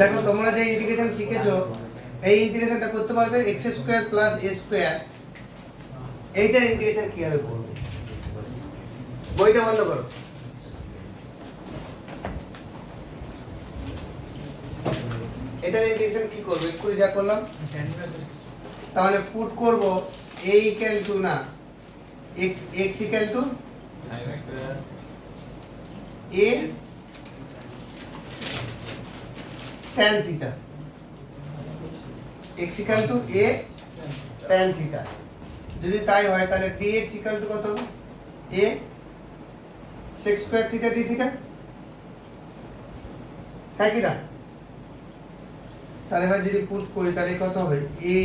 দেখো তোমরা যে ইন্টিগ্রেশন শিখেছো এই ইন্টিগ্রেশনটা করতে পারবে x square plus a square, এইটার ইন্টিগ্রেশন কিভাবে করবে? বইটা বন্ধ করো। এটার ইন্টিগ্রেশন কি করবে? একটু যা করলাম তাহলে পুট করব a ইকুয়াল টু না x equal to a tan theta, x equal to a tan theta। যদি তাই হয় তাহলে dx equal to কত হবে? a sec square theta d theta, হ্যাঁ কি না? তাহলে এবার যদি পুট করি তাহলে কত হবে? a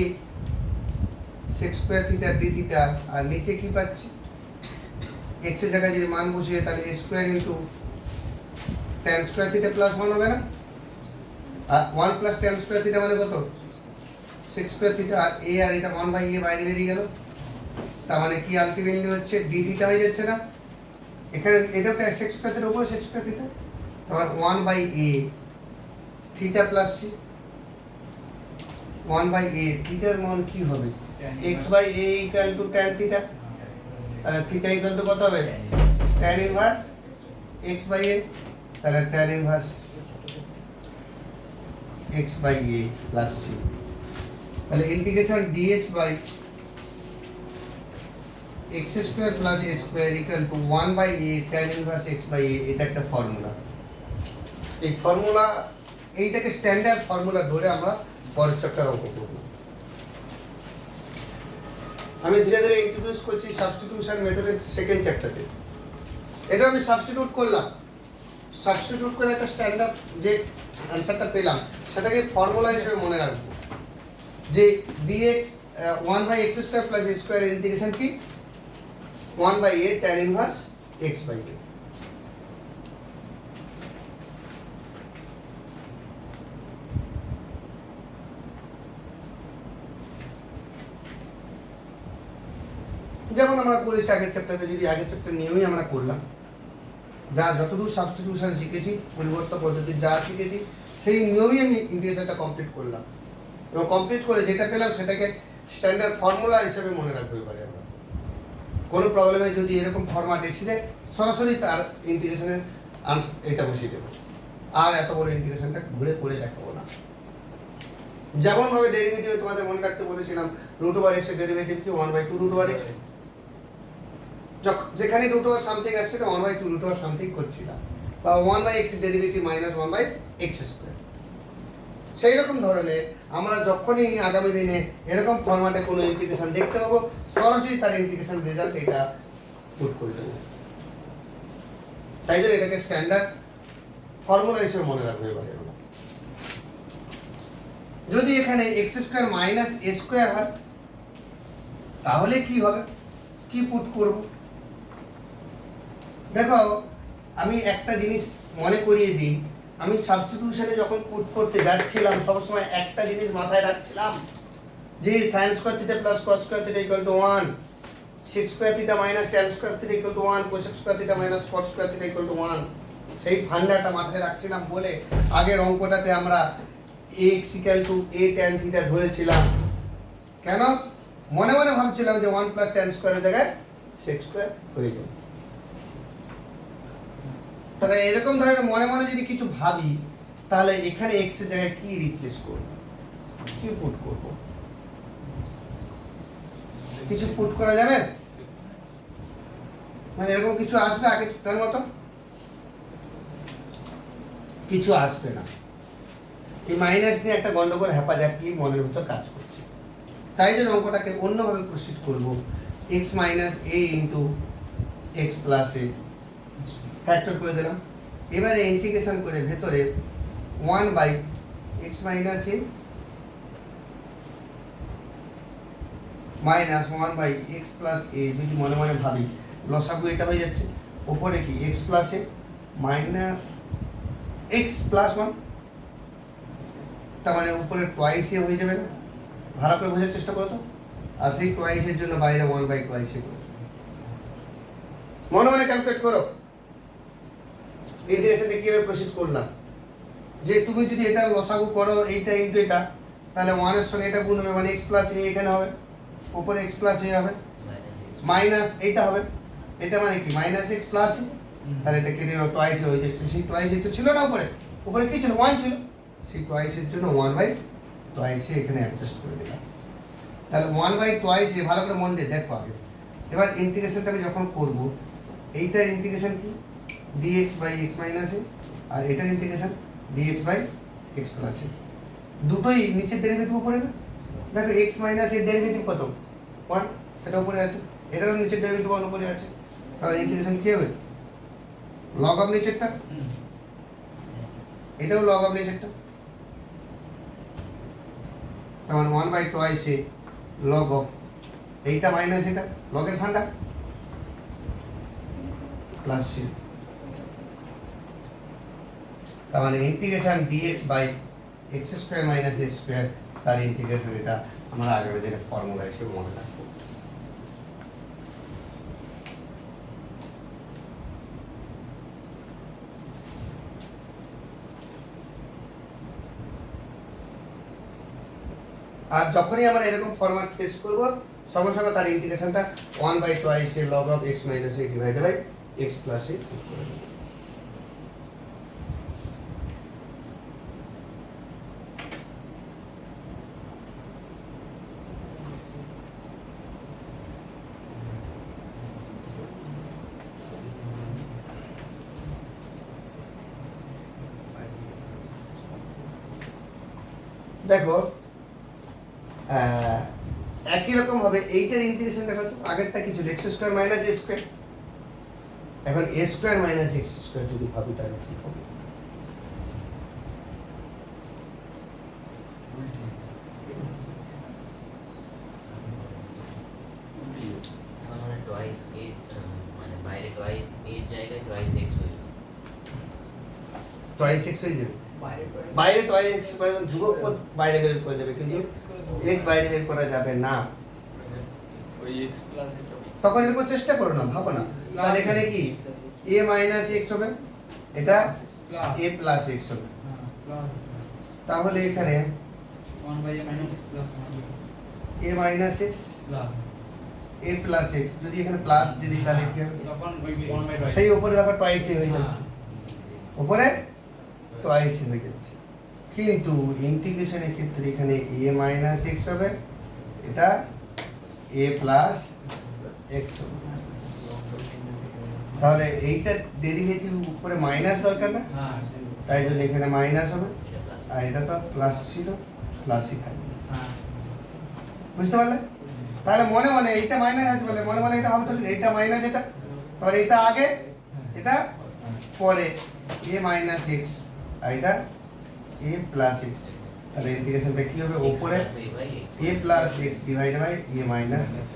sec square theta d theta, আর নিচে কি পাচ্ছি? x এর জায়গায় যদি মান বসিয়ে তাহলে a square into tan square theta plus 1 হবে না? আর 1 plus tan square theta মানে কত? sec square theta, R a আর এটা 1 by a বাইরে বেরিয়ে গেল, তার মানে কি আলটিমেটলি হচ্ছে d theta হয়ে যাচ্ছে না? এখানে এটাও sec square theta উপরে sec square theta, তার 1 by a theta plus c, 1 by a theta এর মান কি হবে? x by a equal to tan theta, R theta equal to কত হবে? tan inverse x by a, তাহলে tan inverse x by a plus c, তাহলে integration dx by x square plus a square equal to 1 by a tan inverse x by a, এটা একটা formula. এই formula এইটাকে standard formula ধরে আমরা পরের chapter অঙ্ক করব। আমি ধীরে ধীরে ইন্ট্রোডিউস করছি সাবস্টিটিউশন মেথডের সেকেন্ড চ্যাপ্টারে। এটা আমি সাবস্টিটিউট করলাম, সাবস্টিটিউট করে একটা স্ট্যান্ডার্ড যে অ্যানসারটা পেলাম সেটাকে ফর্মুলা হিসেবে মনে রাখবো যে dx 1 by x square plus a square integration কি 1 by a tan inverse x by a। যেমন আমরা করেছি আগের চ্যাপ্টারে, যদি আগের চ্যাপ্টার নিয়েই আমরা করলাম, যা যতদূর সাবস্টিটিউশন শিখেছি পরিবর্তন পদ্ধতি যা শিখেছি সেই নিয়মেই আমি ইন্টিগ্রেশনটা কমপ্লিট করলাম, এবং কমপ্লিট করে যেটা পেলাম সেটাকে স্ট্যান্ডার্ড ফর্মুলা হিসেবে মনে রাখতে পারি আমরা। কোনো প্রবলেমে যদি এরকম ফরম্যাট এসে যায় সরাসরি তার ইন্টিগ্রেশনের এটা বসিয়ে দেবো, আর এত বড় ইন্টিগ্রেশনটা ঘুরে করে দেখাবো না। যেমনভাবে ডেরিভেটিভে তোমাদের মনে রাখতে বলেছিলাম রুট ওভার এক্স এর ডেরিভেটিভ কি 1/2 রুট ওভার এক্স, যেখানে রুট ওভার সামথিং আসছে 1/2 রুট ওভার সামথিং করছিলাম, বা 1/x এর ডেরিভেটিভ মাইনাস 1/x স্কয়ার। সেই রকম ধরনের আমরা যখনই আগামী দিনে এরকম ফরম্যাটে কোনো ইন্টিগ্রেশন দেখতে পাবো সরাসরি তার ইন্টিগ্রেশন রেজাল্ট এটা পুট করে দেবো। তাই জন্য এটাকে স্ট্যান্ডার্ড ফর্মুলা হিসেবে মনে রাখবে এবারে। যদি এখানে x square minus a square হয় তাহলে কি হবে, কি পুট করব? দেখো আমি একটা জিনিস মনে করিয়ে দিই, আমি সাবস্টিটিউশনে যখন পুট করতে যাচ্ছিলাম সবসময় একটা জিনিস মাথায় রাখছিলাম যে sin square theta plus cos square theta equal to 1, sec square theta minus tan square theta equal to 1, cosec square theta minus cot square theta equal to 1। সেই ফান্ডাটা মাথায় রাখছিলাম বলে আগের অঙ্কটাতে আমরা x equal to a tan theta ধরেছিলাম। কেন? মনে মনে ভাবছিলাম যে 1 প্লাস tan স্কয়ারের জায়গায় sec স্কয়ার হয়ে যাবে। তাহলে এরকম ধরনের মনে মনে যদি কিছু ভাবি তাহলে এখানে x এর জায়গায় কি রিপ্লেস করব, কি পুট করব? কিছু পুট করা যাবে? মানে এরকম কিছু আসবে আগের মতো? কিছু আসবে না। এই মাইনাস নিয়ে একটা গন্ডগোল হ্যাপাজাকি মনের ভিতর কাজ করছে, তাই জন্য অঙ্কটাকে অন্যভাবে প্রসিড করব। x minus a into x plus a factor করে দিলাম। এবারে ইন্টিগ্রেশন করে ভেতরে 1 by x minus a minus 1 by x plus a, যদি মনে মনে ভাবি লসাগু এটা হয়ে যাচ্ছে, ওপরে কি x প্লাস এ মাইনাস এক্স প্লাস 1, তার মানে উপরে টুয়াইস এ হয়ে যাবে না? ভালো করে বোঝার চেষ্টা করো তো। আর সেই টুয়াইস এর জন্য বাইরে 1/2 এ করে মনে মনে ক্যালকুলেট করো ইন্টিগ্রেশনটা কিভাবে প্রসিড করলাম। যে তুমি যদি এটা লসাগু করো এইটা ইনটু এটা, তাহলে 1 এর সঙ্গে এটা গুণ হবে, মানে x প্লাস a এখানে হবে, উপরে x প্লাস a হবে, মাইনাস এইটা হবে, এটা মানে কি মাইনাস x প্লাস a, তাহলে এটা কেটে যাবে, টুয়াইস হয়ে যাচ্ছে। সেই টুয়াইস তো ছিল না উপরে, উপরে কি ছিল 1 ছিল, সেই টুয়াইসের জন্য 1 বাই টুয়াইস এখানে অ্যাডজাস্ট করে দিলাম। তাহলে 1 বাই টুয়াইস ভালো করে মন দিয়ে দেখো আগে। এবার ইন্টিগ্রেশনটা আমি যখন করব, এইটার ইন্টিগ্রেশন কি dx by x minus a, আর এটার integration dx by x plus a, দুটোই নিচের ডেরিভেটিভ উপরে না। দেখো x মাইনাস এর ডেরিভেটিভ কত 1, সেটা উপরে আছে, এটারও নিচের ডেরিভেটিভ 1 উপরে আছে, তাহলে ইন্টিগ্রেশন কি হবে লগ অফ নিচেরটা, এটাও লগ অফ নিচেরটা, তার মানে 1 by twice a log of এইটা মাইনাস এটা, লগের ফান্ডা প্লাস c, তার মানে integration dx by x square minus a square, তার ইন্টিগ্রেশন এটা আমরা আগামী দিনে ফর্মুলা হিসেবে মনে রাখবো। আর যখনই আমরা এরকম ফরম্যাট ফেস করব, সঙ্গে সঙ্গে তার ইন্টিগ্রেশনটা 1 by twice a log of x minus a divided by x plus a করে দেব। দেখো একই রকম ভাবে এইটার ইন্টিগ্রেশন দেখো তো, আগেরটা কি ছিল x square minus a square, এখন a square minus x square যদি ভাবি তাহলে কি হবে, টুয়াইস a, মানে বাইরে টুয়াইস a এর জায়গায় টুয়াইস x হয়ে যাবে, টুয়াইস x হয়ে যাবে, বাইরে টুয়াইস x করে ধ্রুবক পদ বাইরে বের করে দেবে, কিন্তু x বাইরে বের করা যাবে না, ওই x প্লাস এটা তখন এরকম চেষ্টা করো না, ভাবো না, তাহলে এখানে কি a মাইনাস x হবে, এটা a প্লাস x হবে, তাহলে এখানে 1 by a minus x plus 1 a minus x a plus x, যদি এখানে প্লাস দিয়ে দিই তাহলে কি হবে, তখন ওই 1 by 2 সেই উপরে আবার টুয়াইস হয়ে যাচ্ছে, উপরে টুয়াইস হয়ে যাচ্ছে, কিন্তু ইন্টিগ্রেশনের ক্ষেত্রে এখানে a মাইনাস x হবে, এটা a প্লাস x হবে, তাহলে এইটার ডেরিভেটিভ উপরে মাইনাস দরকার না, হ্যাঁ তাই জন্য এখানে মাইনাস হবে, এটা প্লাস আর এটা তো প্লাস ছিল, প্লাসই থাকবে, হ্যাঁ বুঝতে পারলে? তাহলে মনে মনে এইটা মাইনাস আছে বলে মনে মনে এটা হবে, তাহলে এইটা মাইনাস এটা, তাহলে এটা আগে এটা পরে a মাইনাস x, আর এটা a প্লাস x, তাহলে ইন্টিগ্রেশনটা কি হবে উপরে a plus x divided by a minus x,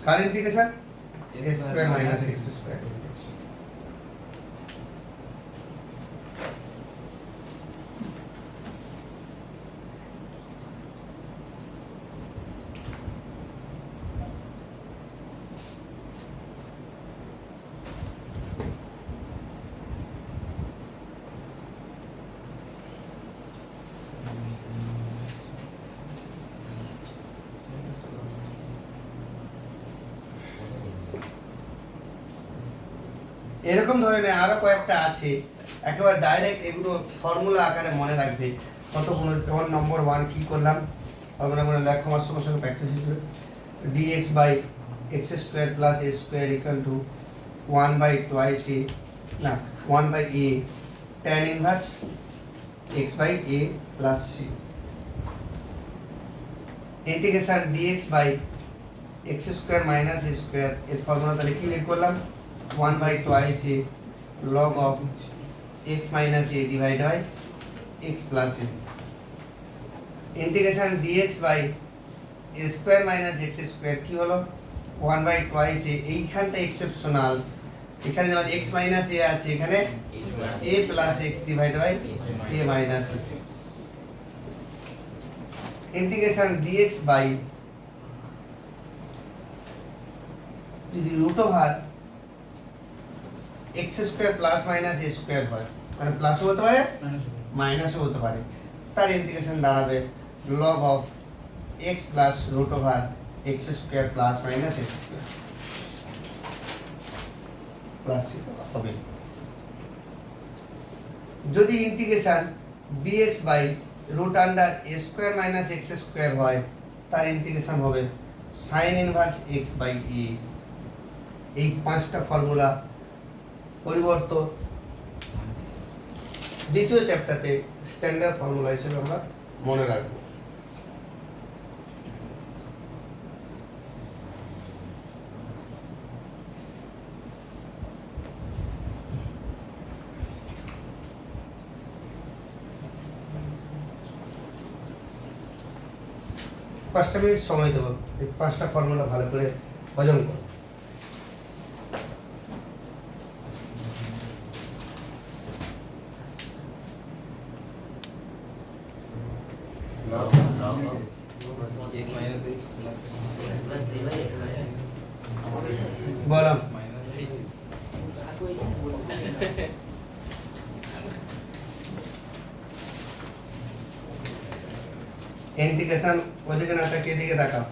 কার integration a square minus x square. এরকম ধরনের আরো কয়েকটা আছে, একেবারে ডাইরেক্ট এগুলো ফর্মুলা আকারে মনে রাখবে, কতগুলো, যেমন নম্বর 1 কি করলাম, আমরা মনে লেখা আমার সঙ্গে সঙ্গে প্র্যাকটিস হয়েছিল, dx by x square plus a square equal to 1 by twice a, না 1 by a tan inverse x by a plus c, integration dx by x square minus a square, এর ফর্মুলা তাহলে কি বের করলাম 1 by twice a log of x minus a divided by x plus a, integration dx by a square minus x square কি হলো 1 by twice a, এইখানটা exceptional, এখানে যেমন x minus a আছে, এখানে a plus x divided by a minus x, integration dx by যদি root over x square plus minus এ square হয়, মানে প্লাসও হতে পারে মাইনাসও হতে পারে, তার ইন্টিগ্রেশন দাঁড়াবে log of X plus root over x square plus minus A square plus হবে। যদি integration dx by root under A square minus X square হয়, তার ইন্টিগ্রেশন হবে সাইন ইনভার্স এক্স বাই এ। এই পাঁচটা ফর্মুলা পরিবর্তন দ্বিতীয় চ্যাপ্টারে স্ট্যান্ডার্ড ফর্মুলা হিসেবে আমরা মনে রাখবো। পাঁচটা মিনিট সময় দেবো এই পাঁচটা ফর্মুলা ভালো করে হজম করো। log of x minus x plus x plus 3 by x বলো ইন্টিগ্রেশন ওদিকে না তাকিয়ে এদিকে তাকাও।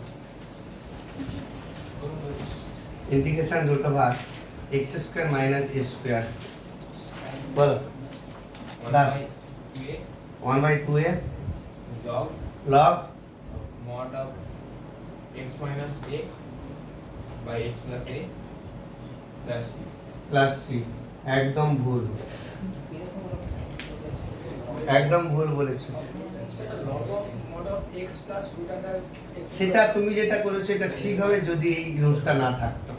Integration root over x square minus এ স্কোয়ার বলো দাস 1/2a log log mod of x minus a by x plus a plus c. Plus C. একদম ভুল, একদম ভুল বলেছো। সেটা তুমি যেটা করেছো এটা ঠিক হবে যদি এই রুটটা না থাকতো,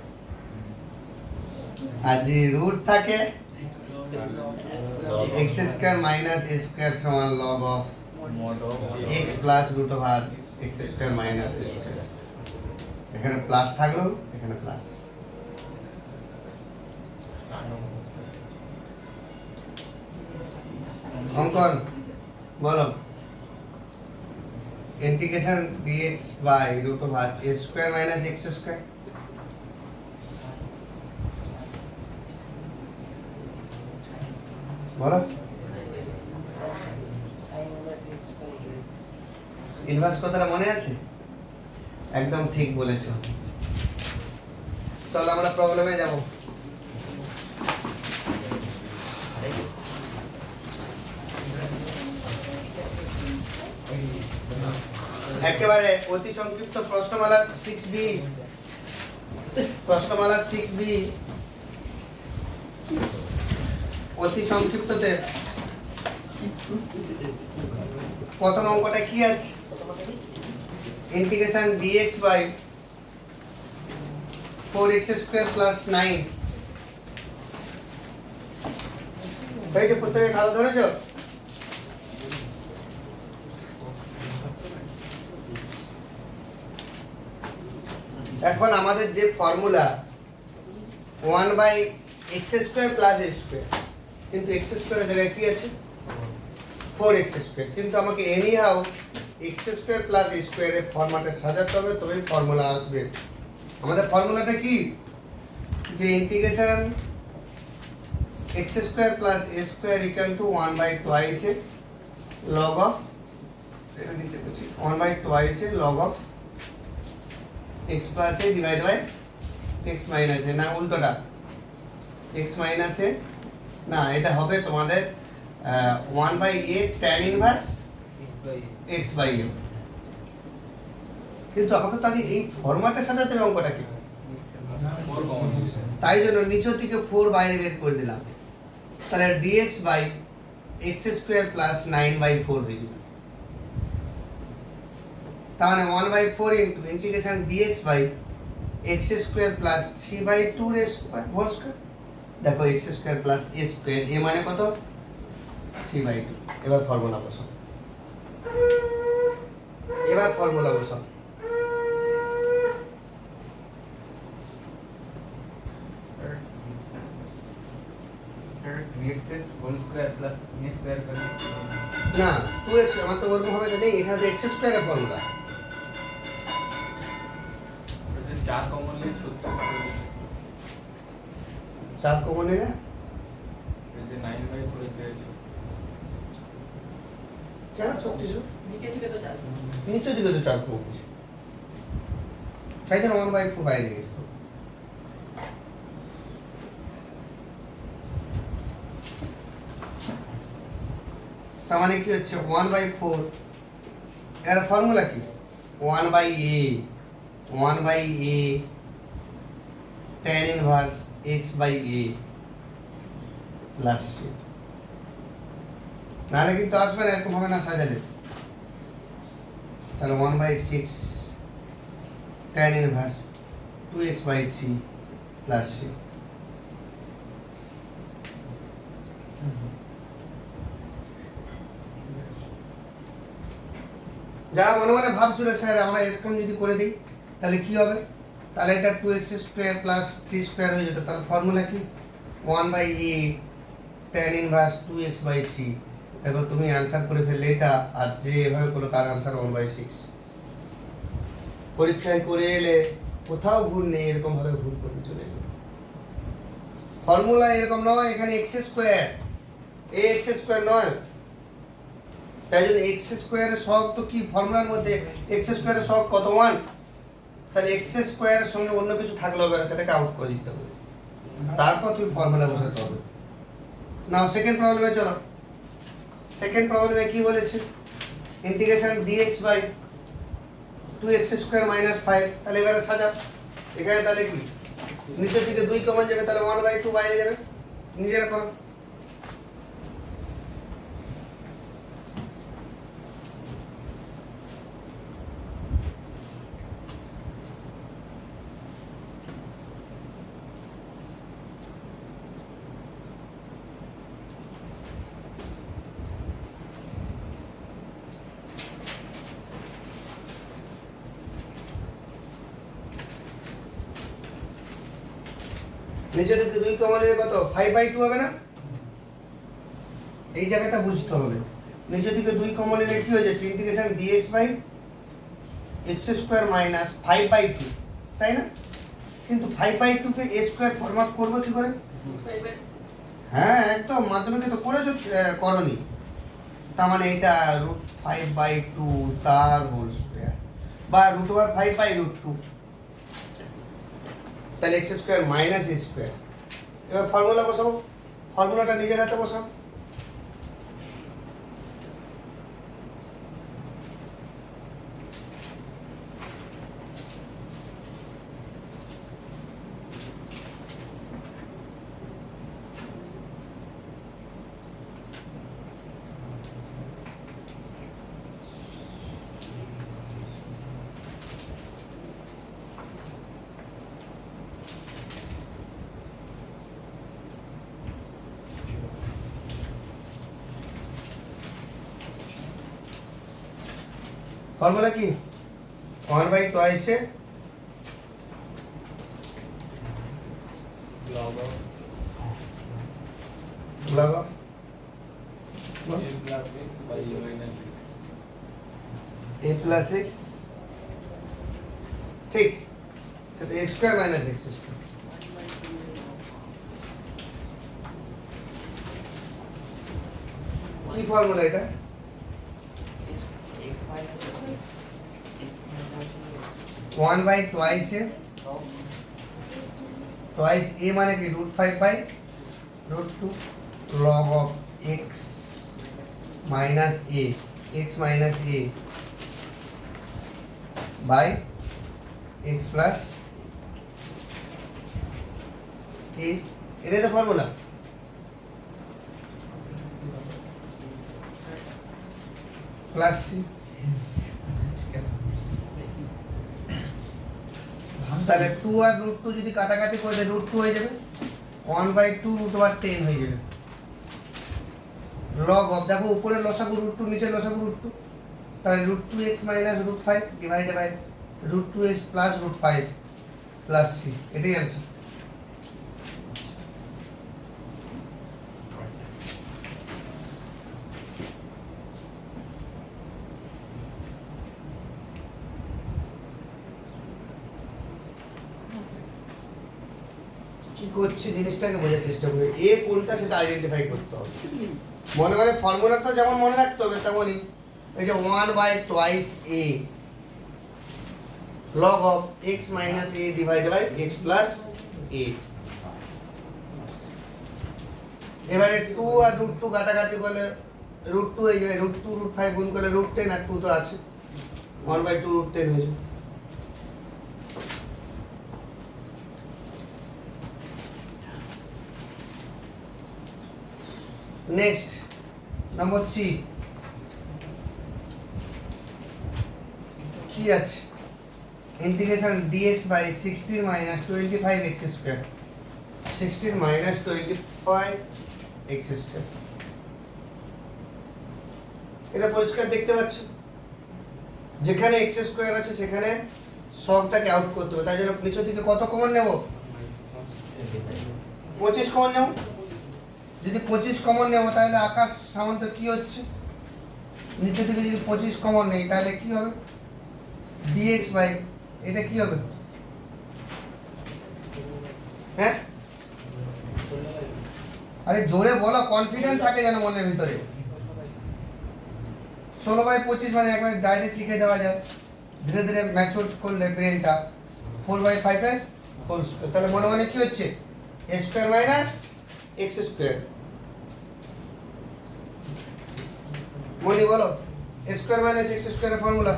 আর যে রুট থাকে এক্স স্কোয়ার মাইনাস এ স্কোয়ার সমান log of Mod of X plus root over x square minus A square. এখানে প্লাস থাকলো, এখানে প্লাস। অঙ্কন বলো integration dx by root over a square minus x square বলো ইনভার্স কথাটা মনে আছে? একদম ঠিক বলেছো। চলো আমরা প্রবলেমে যাব। একেবারে অতি সংক্ষিপ্ত প্রশ্নমালা 6b, প্রশ্নমালা 6b অতি সংক্ষিপ্ততে প্রথম অঙ্কটা কি আছে? Integration dx by 4x square plus 9 হয়েছে। প্রত্যেকে খাতা ধরেছো? এখন আমাদের যে formula 1/x square plus a square, কিন্তু x স্কয়ারের জায়গায় কি আছে 4x স্কয়ার, কিন্তু আমাকে anyhow x square plus a স্কয়ারের ফরম্যাটে সাজাতে হবে, তবেই ফর্মুলা আসবে। আমাদের ফর্মুলাটা কি? যে integration x square plus a square equal two 1/2 log of, এটা নিচে বলছি 1/2 log of x plus a divided by x minus a, না উল্টোটা x minus a, না এটা হবে তোমাদের 1/a tan inverse x by a। কিন্তু আমাকে তো আগে এই ফরম্যাটে সাজাতে হবে অঙ্কটা কি, 4 common is তাই জন্য নিচের থেকে 4 বাইরে বের করে দিলাম। তাহলে dx by x square plus 9/4 হয়ে যাবে। তার মানে 1/4 into integration dx by x square plus 3/2 এর স্কয়ার হোল স্কয়ার। দেখো x square plus a square, a মানে কত 3/2। এবার ফর্মুলা বসাও, এবার ফর্মুলা বসাও। VXS होल स्क्वायर प्लस मी स्क्वायर करने না 2x, আমার তো ওরকম হবে তো নেই, এখানে তো x স্কয়ারের ফর্মুলা। present 4 common ले 36 चार कॉमन है ना, जैसे 9/4 क्या 36 নিচে থেকে তো 4 নিচের দিকে তো 4 কমন আছে, তাই জন্য 1/4 বাইরে গেছে। তার মানে কি হচ্ছে 1/4 এর ফর্মুলা কি 1/a 1/a tan inverse x/a plus c, নাহলে কিন্তু আসবে না, এরকম হবে না সাজালে। তাহলে 1/6 tan inverse 2x/3 plus c। যারা মনে মনে ভাবছিল স্যার আমরা এরকম যদি করে দিই তাহলে কি হবে, তাহলে এটা 2x² প্লাস 3² হয়ে যেত। তাহলে ফর্মুলা কি 1/a tan ইনভার্স 2x/3। দেখো তুমি অ্যান্সার করে ফেললে এটা, আর যে এভাবে করলো তার অ্যান্সার 1/6। পরীক্ষায় করে এলে কোথাও ভুল নেই, এরকম ভাবে ভুল করে চলে এলো। ফর্মুলা এরকম নয়, এখানে x² ax² নয়, তাই জন্য x² এর সহগ তো কি ফর্মুলার মধ্যে x² এর সহগ কত 1, তাহলে x² এর সঙ্গে অন্য কিছু থাকলে হবে না, সেটাকে আউট করে দিতে হবে, তারপর তুমি ফর্মুলা বসাতে হবে। নাও সেকেন্ড প্রবলেমে চলো। সেকেন্ড প্রবলেমে কি বলেছে, ইন্টিগ্রেশন dx/2x² - 5। তাহলে এবারে সাজা, এখানে তাহলে কি নিচের দিকে 2 কমন যাবে, তাহলে 1/2 বাইরে যাবে, নিজেরা করো। নিচে দিকে 2 কমন নিলে কত 5/2 হবে না, এই জায়গাটা বুঝতে হবে। নিচে দিকে 2 কমন নিলে কি হয়ে যাচ্ছে, ইন্টিগ্রেশন dx/x² - 5/2, তাই না? কিন্তু 5/2 কে a² ফরম্যাট করব কি করে? হ্যাঁ একদম, মাধ্যমিকে তো করেছো, করনি। তার মানে এটা √5/2 তার হোল স্কয়ার বা √5/√2, তাহলে x² - a²। এবার ফর্মুলা বসাবো, ফর্মুলাটা নিজের হাতে বসাও। ফর্মুলা কি 1/2 log of log of a plus x by a minus x। a plus x, ঠিক, সেটা a² - x²। কি ফর্মুলা এটা, 1/2 twice a মানে কি √5/√2 log of x minus a, x minus a by x plus a, এটাই তো formula. Plus C, তাহলে 2 আর √2 যদি কাটাকাটি করে দেয় √2 হয়ে যাবে, 1/2 √10 হয়ে যাবে। লগ অফ, দেখো উপরে লসাগু √2 নিচে লসাগু √2, তাহলে √2x - √5 divided by √2x plus √5 plus c, এটাই आंसर। কি করছে জিনিসটাকে বোঝার চেষ্টা করবে। এ কোনটা সেটা আইডেন্টিফাই করতে হবে। মনে মনে ফর্মুলাটা যেমন মনে রাখতে হবে তেমনই এই যে 1/2 a log of x minus a divided by x plus a। এবারে 2 আর √2 কাটাকাটি করলে √2 হয়ে যাবে, √2 √5 গুণ করলে √10 আর 2 তো আছে 1/2 √10 হয়ে যাবে। নেক্সট নম্বর 3 কি আছে integration dx by 16 minus 25x square 16 minus 25x square. এটা পরিষ্কার দেখতে পাচ্ছ, যেখানে x স্কয়ার আছে সেখানে সবটাকে আউট করতে হবে। তাই জন্য নিচের দিকে কত কমন নেব? 25 কমন নেব। যদি 25 কমন নেব তাহলে আকাশ সামন্ত কি হচ্ছে, নিচে থেকে যদি 25 কমন নেই তাহলে কি হবে? dx বাই এটা কি হবে? হ্যাঁ আরে জোরে বলো, কনফিডেন্ট থাকে যেন মনের ভিতরে। 16/25 মানে একবার ডাইরেক্ট লিখে দেওয়া যায়, ধীরে ধীরে ম্যাচিউর করলে ব্রেনটা 4/5 এর হোল স্কয়ার। তাহলে মনে মনে কি হচ্ছে? a square minus x square. Moni বলো a স্কয়ার মাইনাস x স্কয়ারের ফর্মুলা।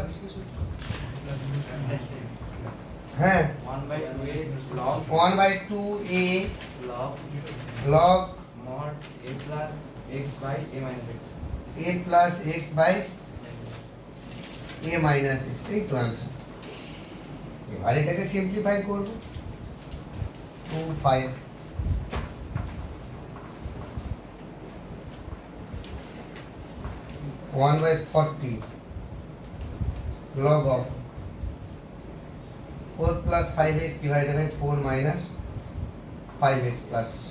হ্যাঁ 1/2a log 1/2a log log mod a plus x by a minus x। a plus x by a minus x, এই তো आंसर। এবার এটাকে simplify করব 2 5 1/40 log of 4 plus 5x divided by 4 minus 5x plus c।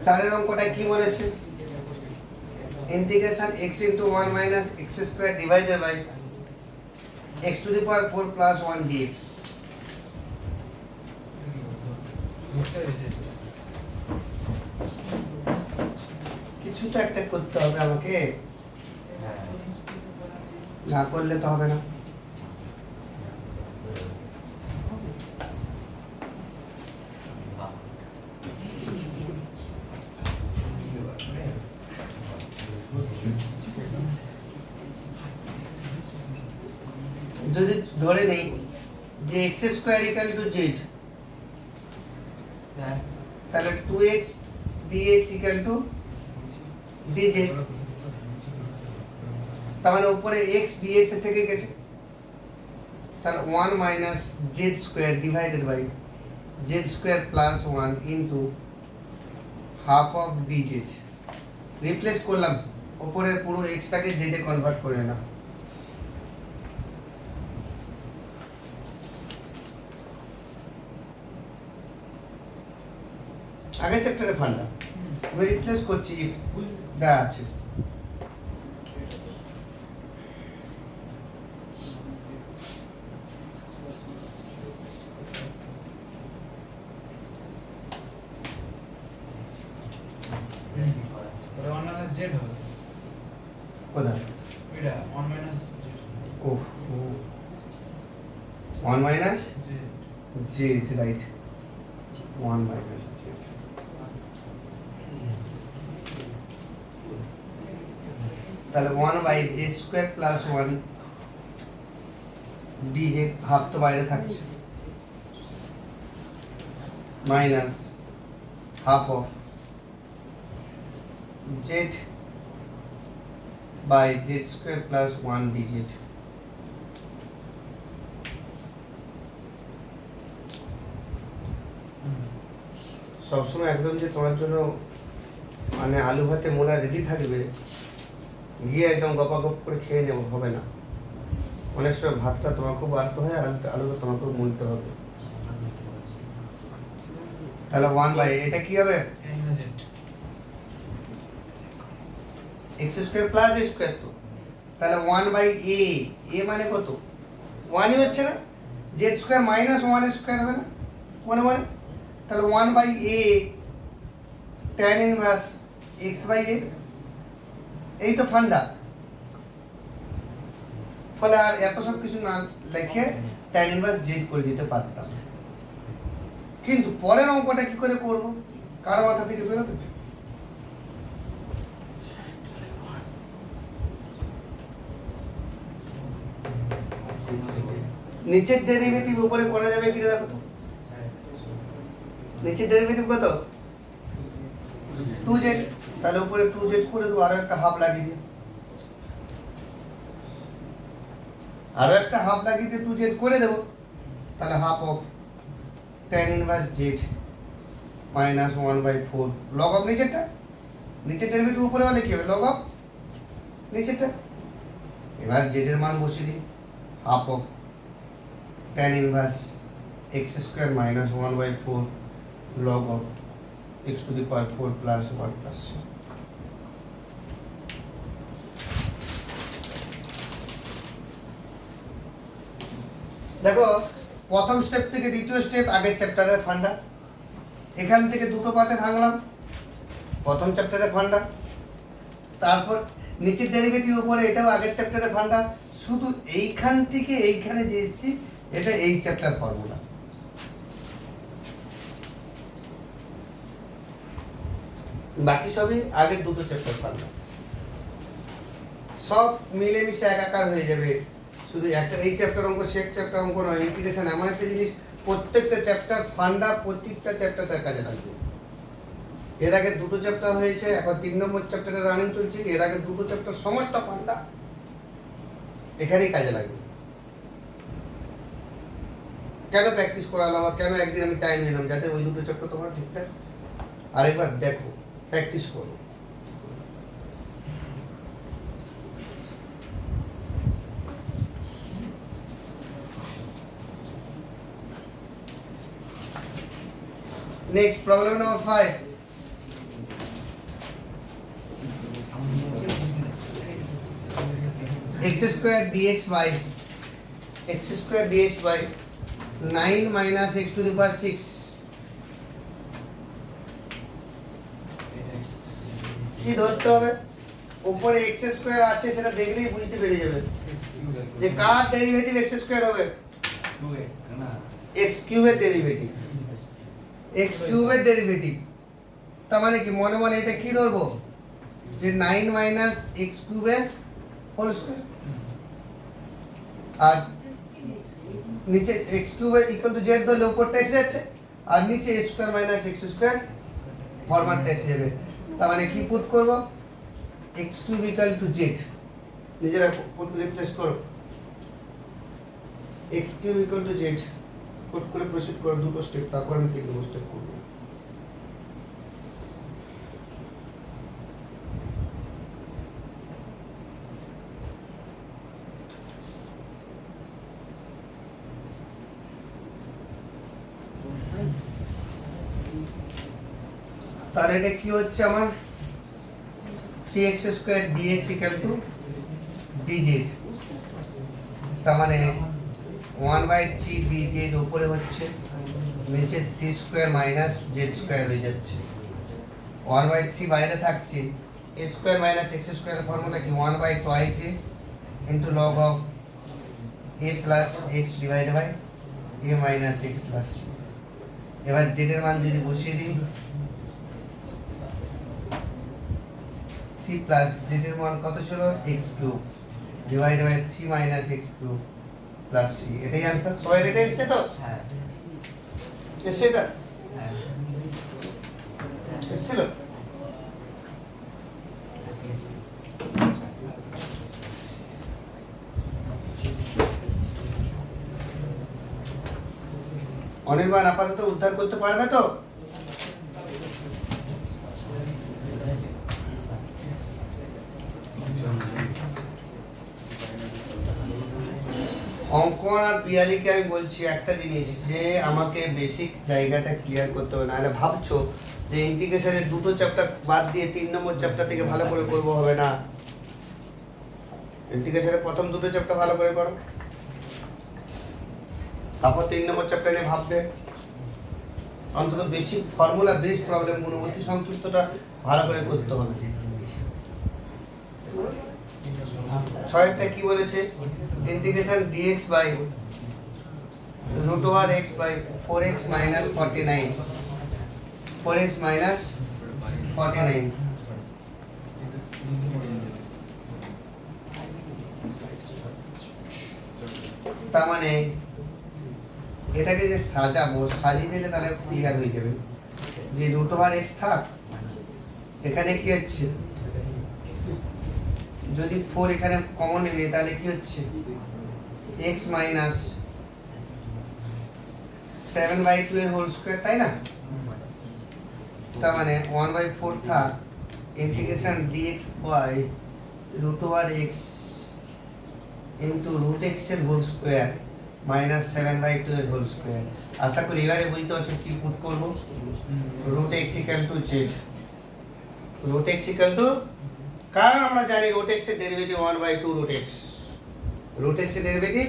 চারের অঙ্কটায় কি বলেছে? Integration x into 1 minus x square divided by x to the power 4 plus 1 dx। কিছু তো একটা করতে হবে আমাকে, না করলে তো হবে না। যদি ধরে নেই যে x square equal to z, তাহলে 2x dx equal to dz। তার মানে উপরে x dx এর থেকে গেছে, তাহলে 1 minus z square divided by z square plus 1 into half of dz। Replace করলাম, উপরের পুরো x টাকে z এ কনভার্ট করে না। আগের চ্যাপ্টারে ফান্ডা আমি রিপ্লেস করছি যা আছে। তাহলে 1 minus z হবে কোথায়? এটা 1 minus z oh 1 minus z z, right 1 minus z। তাহলে 1 by z square plus 1 dz, half তো বাইরে থাকছে, minus half of Z by Z square plus 1 DZ. সবসময় একদম যে তোমার জন্য মানে আলু ভাতে মোলা রেডি থাকবে, গিয়ে একদম গপাগপ করে খেয়ে নেবো হবে না। অনেক সময় ভাতটা তোমাকেও বাড়তে হয়, আলুটা তোমাকেও মুলতে হবে। তাহলে 1 বাই এটা কি হবে? N minus Z. X square plus a square. তো তাহলে 1 বাই এ, এ মানে কত? 1ই হচ্ছে না, জেড স্কোয়ার মাইনাস 1 স্কোয়ার হবে না, 1 তাহলে 1 by a tan inverse x by এ, এই তো ফান্ডা। ফলে আর এত সব কিছু না লিখে tan ইনভার্স জেড করে দিতে পারতাম, কিন্তু পরের অঙ্কটা কি করে করব? কারো মাথা থেকে বেরোবে? নিচের ডেরিভেটিভ উপরে করা যাবে কি দেখো তো? নিচের ডেরিভেটিভ কত? 2z। তাহলে উপরে 2z করে দেবো, আরো একটা হাফ লাগিয়ে দিই, আরো একটা হাফ লাগিয়ে দিয়ে 2z করে দেবো। তাহলে half of tan inverse z minus 1/4 log of নিচেরটা, নিচের ডেরিভেটিভ উপরে হলে কি হবে? লগ অফ নিচেরটা। এবার z এর মান বসিয়ে দিই, half of tan inverse x square minus 1/4 log of x to the power 4 plus 1 plus c। দেখো প্রথম স্টেপ থেকে দ্বিতীয় স্টেপ আগের চ্যাপ্টারের ফান্ডা, এখান থেকে দুটো পার্টে ভাঙলাম। প্রথম চ্যাপ্টারের ফান্ডা, তারপর নিচের ডেরিভেটিভ উপরে, এটাও আগের চ্যাপ্টারের ফান্ডা। শুধু এইখান থেকে এইখানে যে এসেছি এটা এই চ্যাপ্টার ফর্মুলা। বাকি সবই আগের দুটো চ্যাপ্টার ফান্ডা, সব মিলেমিশে একাকার হয়ে যাবে। শুধু একটা এই চ্যাপ্টার অঙ্ক সে চ্যাপ্টার অঙ্ক নয়, ইন্টিগ্রেশন এমন একটা জিনিস প্রত্যেকটা চ্যাপ্টার ফান্ডা প্রত্যেকটা চ্যাপ্টার তার কাজে লাগবে। এর আগে দুটো চ্যাপ্টার হয়েছে, এখন 3 নম্বর চ্যাপ্টারে রানিং চলছে। এর আগে দুটো চ্যাপ্টার সমস্ত ফান্ডা এখানেই কাজে লাগবে। কেন প্র্যাকটিস করালাম আর কেন একদিন আমি টাইম নিলাম? যাতে ওই দুটো চ্যাপ্টার তোমরা ঠিকঠাক আরেকবার দেখো, প্র্যাকটিস করো। Next, problem number 5. X square dx by 9 minus x to the power 6. কি ধরতে হবে? উপরে x স্কয়ার আছে, সেটা দেখলেই বুঝতে পেরে যাবে যে কার ডেরিভেটিভ x স্কয়ার হবে। 2x না, x কিউবের ডেরিভেটিভ, x কিউবের ডেরিভেটিভ। তার মানে কি মনে মনে এটা কি ধরবো যে 9 মাইনাস x কিউবের হোল স্কয়ার, আর নিচে x কিউবের ইকুয়াল টু z ধরলে উপরটা এসে যাচ্ছে, আর নিচে a square minus x square ফরম্যাটটা এসে যাবে। তার মানে কি পুট করব? x cube equal to z, নিজেরা পুট রিপ্লেস করো, x cube equal to z put করে প্রসিড করো দুটো স্টেপ, তারপর আমি 3 নম্বর স্টেপ করব। তাহলে এটা কি হচ্ছে আমার? 3x square dx equal to dz। তার মানে 1/3 dz উপরে হচ্ছে, নিচে 3 স্কয়ার মাইনাস z স্কয়ার হয়ে যাচ্ছে। 1/3 বাইরে থাকছে, a স্কয়ার মাইনাস x স্কয়ারের ফর্মুলা কি? 1/2 into log of a plus x divided by a minus x plus c। এবার z এর মান যদি বসিয়ে দিই, 3 প্লাস z এর মান কত ছিল? x cube divided by 3 minus x cube plus c। এটাই आंसर। সো এটা এসছে তো? হ্যাঁ এসছে এটা? হ্যাঁ এসেছিল? অনির্বাণ আপাতত উদ্ধার করতে পারবে তো? অঙ্কন আর পিয়ালিকে আমি বলছি একটা জিনিস, যে আমাকে বেসিক জায়গাটা ক্লিয়ার করতে হবে, নাহলে ভাবছো যে ইন্টিগ্রেশনের দুটো চ্যাপ্টার বাদ দিয়ে 3 নম্বর চ্যাপ্টার থেকে ভালো করে করবো, হবে না। ইন্টিগ্রেশনের প্রথম দুটো চ্যাপ্টার ভালো করে করো, তারপর 3 নম্বর চ্যাপ্টার নিয়ে ভাববে। অন্তত বেসিক ফর্মুলা বেস প্রবলেমগুলো অতি সংক্ষিপ্তটা ভালো করে করতে হবে। ছয়টা কি বলেছে? Integration dx by √x by 4x minus 49, 4x minus 49। তার মানে এটাকে যে সাজাবো, সাজিয়ে দিলে তাহলে ক্লিয়ার হয়ে যাবে যে √x থাক, এখানে কি হচ্ছে, যদি 4 এখানে কমন নিই তাহলে কি হচ্ছে x মাইনাস 7/2 এর হোল স্কয়ার, তাই না? তার মানে 1/4 থাক integration dx by √x into √x এর হোল স্কয়ার মাইনাস 7/2 এর হোল স্কয়ার। আশা করি এবারে বুঝতে পারছো কি পুট করব। √x equal to z, √x equal to, কারণ আমরা জানি √x এর ডেরিভেটিভ 1/2 √x, √x এর ডেরিভেটিভ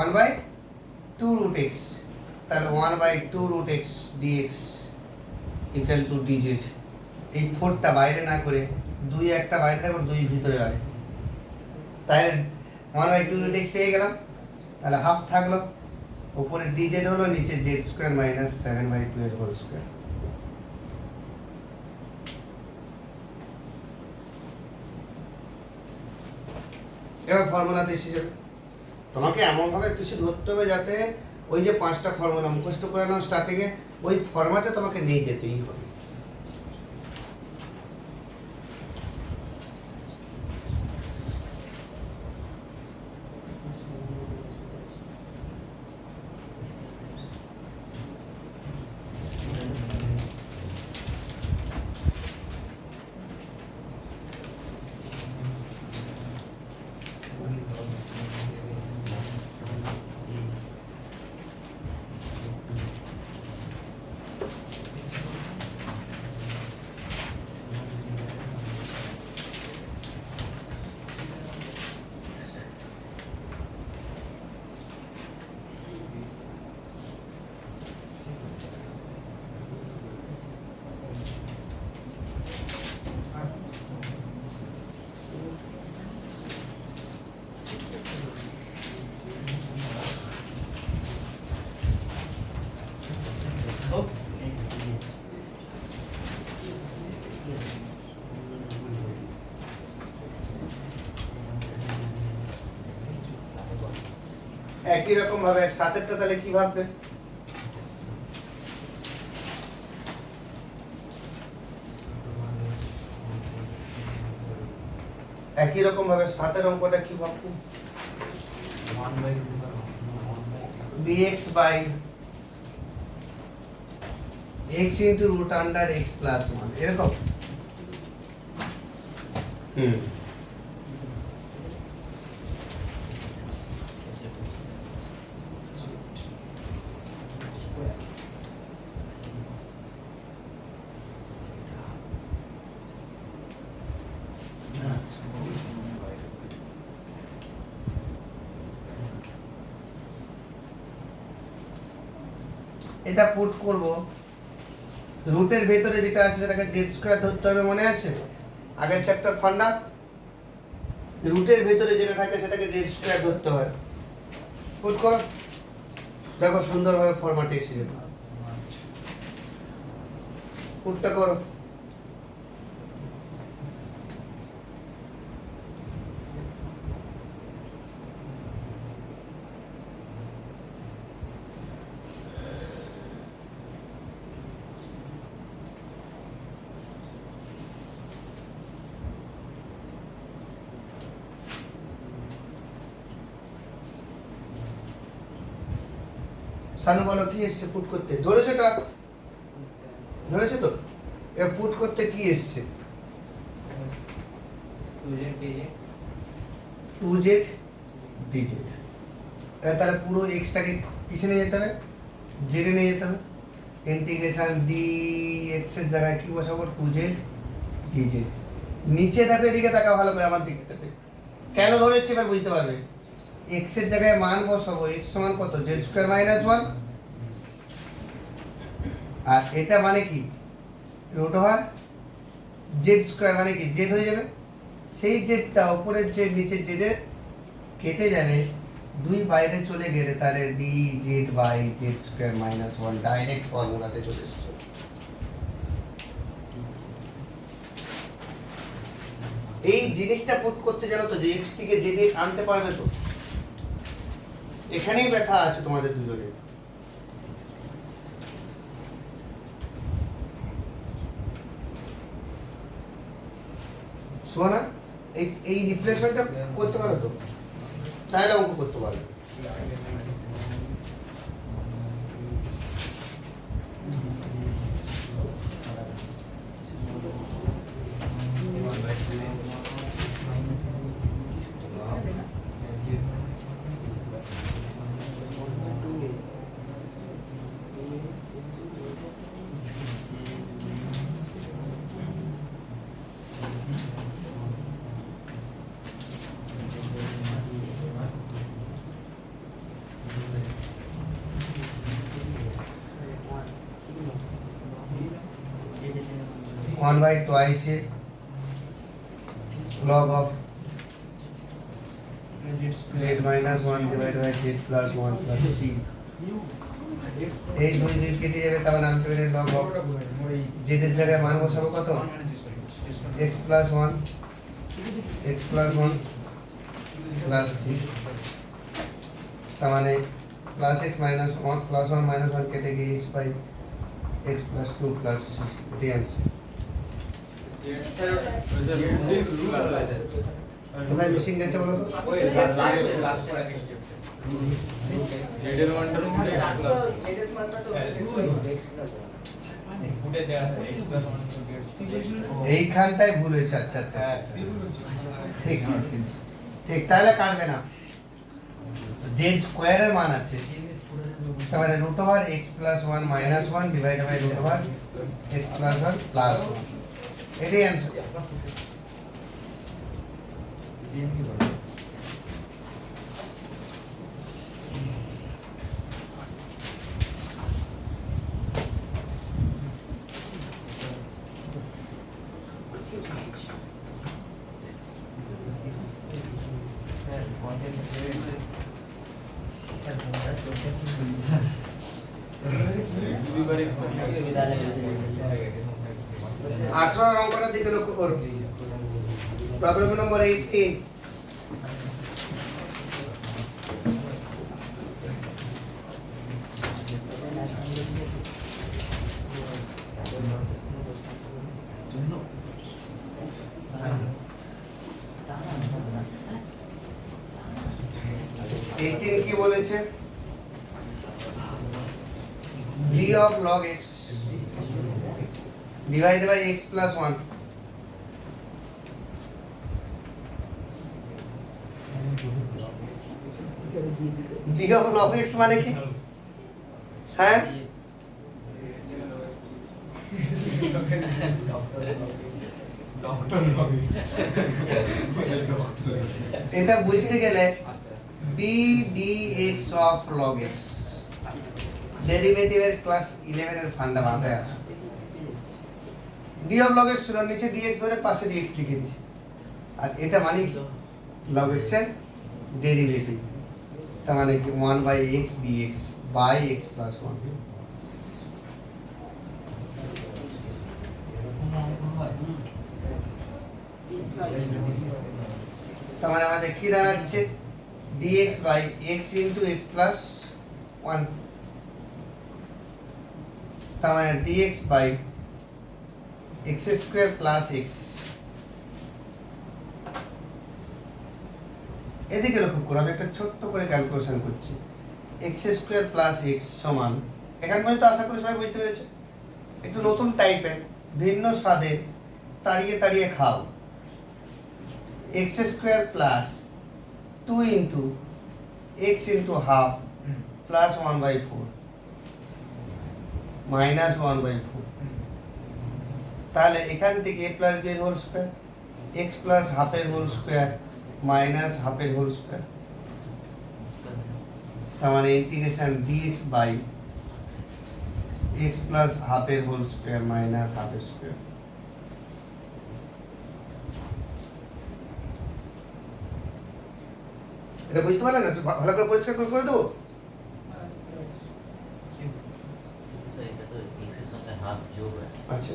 1/2 √x, তাহলে 1/2 √x dx equal to dz। এই 4টা বাইরে না করে 2 একটা বাইরে রাখবো, 2 ভিতরে রাখে, তাহলে 1/2 √x পেয়ে গেলাম, তাহলে হাফ থাকলো, উপরে dz হলো, নিচে z স্কয়ার মাইনাস 7/2 এর হোল স্কয়ার। এবার ফর্মুলাতে এসে যাবে। তোমাকে এমনভাবে কিছু ধরতে হবে যাতে ওই যে 5টা ফর্মুলা মুখস্থ করে নাও স্টার্টিংয়ে, ওই ফর্ম্যাটে তোমাকে নিয়ে যেতেই হবে। একই রকম ভাবে সাতেরটা তাহলে কি ভাববে? একই রকম ভাবে সাতের অঙ্কটা কি ভাববে? dx by x into root under x plus 1, এরকম। এটা পুট করব, রুটের ভেতরে যেটা আছে সেটাকে z স্কয়ার ধরতে হবে, মনে আছে আগের চ্যাপ্টার ফান্ডা? রুটের ভেতরে যেটা থাকে সেটাকে z স্কয়ার ধরতে হয়। পুট করো, দেখো সুন্দরভাবে ফরম্যাটে এসে যাবে। পুটটা করো। সানু বলো কি এসছে পুট করতে, ধরেছো এটা, ধরেছো তো? এবার পুট করতে কি এসছে? 2z dz। এবার তাহলে পুরো এক্সটাকে পিছনে যেতে হবে, জেডে নিয়ে যেতে হবে। ইন্টিগ্রেশন dx এর জায়গায় কি বসাবো? 2z dz। নিচে দেখো, এদিকে তাকাও ভালো করে আমার দিকটাতে। কেন ধরেছি এবার বুঝতে পারবে। x এর জায়গায় মান বসাবো, x সমান কত? z square minus 1। আর এটা মানে কি? রুট ওভার z স্কয়ার, মানে কি z হয়ে যাবে। সেই জেডটা উপরের যে নিচের জেডে কেটে যাবে, দুই বাইরে চলে গেলে তাহলে dz by z square minus 1 direct ফর্মুলাতে চলে এসেছে। এই জিনিসটা পুট করতে জানো তো যে x থেকে z এ আনতে পারবে তো? এখানেই ব্যথা আছে তোমাদের দুজনে। শোনা, এই রিপ্লেসমেন্টটা করতে পারো তো? তাহলে অঙ্ক করতে পারবে। One by twice log of z minus 1 divided by z plus 1 plus c। এই দুই দুই কেটে যাবে, তার মানে আলটিমেট log of z এর জায়গায় মান বসাবো কত? x plus 1 plus c। তার মানে plus x minus 1 plus 1 minus 1 কেটে গিয়ে x by x plus 2 plus c। এটাই आंसर। কোথায় মিসিং গেছে বলো তো? এইখানটায় ভুল হয়েছে। আচ্ছা আচ্ছা আচ্ছা, ঠিক ঠিক, তাহলে কাটবে না। জেড স্কোয়ারের মান আছে, তার মানে root over X plus 1 minus 1 divided by root over X plus 1 plus 1। এটাই অ্যান্সার। আঠারো অঙ্কটা দিকে লক্ষ্য করো। Problem number 18। কি বলেছে? d of log x divided by x plus 1। d of log x মানে কি? হ্যাঁ, এটা বুঝতে গেলে d dx of log x ডেরিভেটিভের ক্লাস 11 এর ফান্ডা মাথায় আসে। d of log x ছিল, নিচে dx ধরে পাশে dx লিখে দিয়েছি, আর এটা মানে log x এর ডেরিভেটিভ, তার মানে কি 1/x dx by x plus 1। তার মানে আমাদের কি দাঁড়াচ্ছে? dx by x into x plus 1। তার মানে dx by x square plus x। এদিকে লক্ষ্য করো, আমি একটা ছোট্ট করে ক্যালকুলেশন করছি। এক্স স্কোয়ার প্লাস এক্স সমান, এখান পর্যন্ত আশা করি সবাই বুঝতে পেরেছে। একটু নতুন টাইপের ভিন্ন স্বাদের তাড়িয়ে তাড়িয়ে খাও। X square plus 2 into x into half plus 1/4 minus 1/4। তাহলে এখান থেকে a প্লাস b এর হোল স্কোয়ার, এক্স প্লাস হাফের হোল স্কোয়ার মাইনাস হাফের হোল স্কোয়ার, তার মানে integration dx by x plus হাফের হোল স্কোয়ার মাইনাস হাফের স্কোয়ার। এটা বুঝতে পারলেন না? একটু ভালো করে পরিষ্কার করে দেবো। স্যার এটা তো x এর সঙ্গে হাফ যোগ আছে আচ্ছা,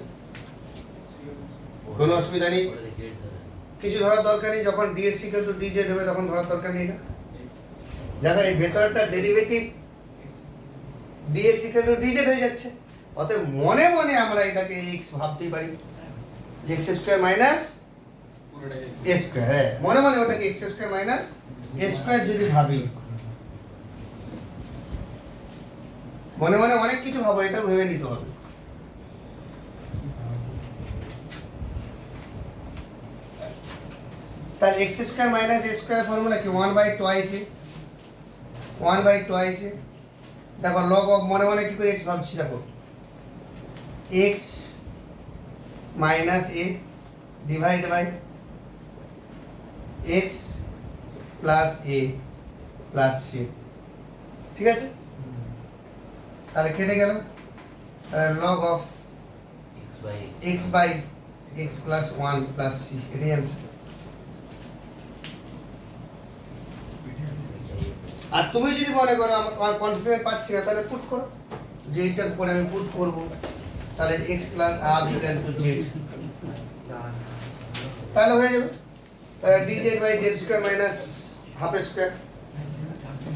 কোনো অসুবিধা নেই, ওটাকে z ধরে কিছু ধরার দরকার নেই। যখন dx ইকুয়াল টু dz হবে তখন ধরার দরকার নেই না। দেখো এই ভেতরটা derivative dx equal to dz হয়ে যাচ্ছে, অতএব মনে মনে আমরা এটাকে x ভাবতেই পারি যে x square minus a square. হ্যাঁ, মনে মনে ওটাকে x square minus a square যদি ভাবি, মনে মনে অনেক কিছু ভাবো, এটা ভেবে নিতে হবে। তাহলে x square minus a square formula কি 1/2 1/2। দেখো লগ অফ, মনে মনে কি করে x ভাবছি, দেখো x minus a divide by x plus a plus c, ঠিক আছে? তাহলে কেটে গেল, তাহলে log of x by x by x plus 1 plus c, এটাই অ্যান্সার। আর তুমি যদি মনে করো আমার কনফিডেন্স পাচ্ছি না, তাহলে পুট করো, যে এইটার পরে আমি পুট করব, তাহলে x plus half equal to z, তাহলে হয়ে যাবে। তাহলে dz by z square minus half square,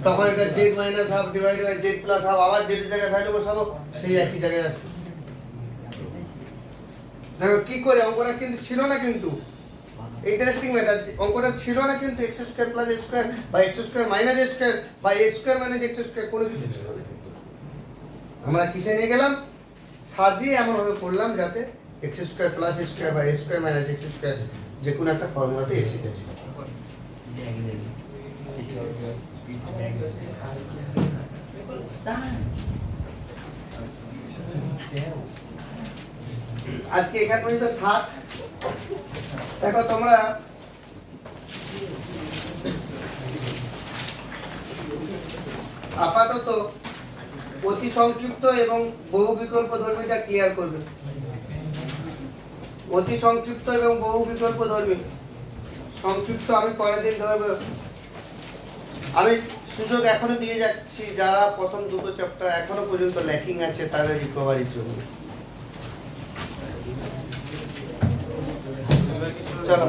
তখন এটা z minus half divide by z plus half, আবার z এর জায়গায় ভ্যালু বসাবো, সেই একই জায়গায় আসবে। দেখো কি করে অঙ্কটা কিন্তু ছিল না, কিন্তু ইন্টারেস্টিং ম্যাটার, অঙ্কটা ছিল না কিন্তু x square plus a square বা x square minus a square বা a square minus x square কোনো কিছু ছিল না। আমরা কিসে নিয়ে গেলাম, সাজিয়ে এমন ভাবে করলাম যাতে x square plus a square বা a square minus x square যে কোনো একটা ফর্মুলাতে এসে গেছে। আজকে এখান পর্যন্ত থাক। দেখো তোমরা আপাতত অতি সংক্ষিপ্ত এবং বহু বিকল্প ধর্মীটা ক্লিয়ার করবে। অতি সংক্ষিপ্ত এবং বহু বিকল্প ধর্মী, সংক্ষিপ্ত আমি পরের দিন ধরবো। আমি সুযোগ এখনো দিয়ে যাচ্ছি, যারা প্রথম দুটো চ্যাপ্টার এখনো পর্যন্ত ল্যাকিং আছে তাদের রিকভারির জন্য। চলো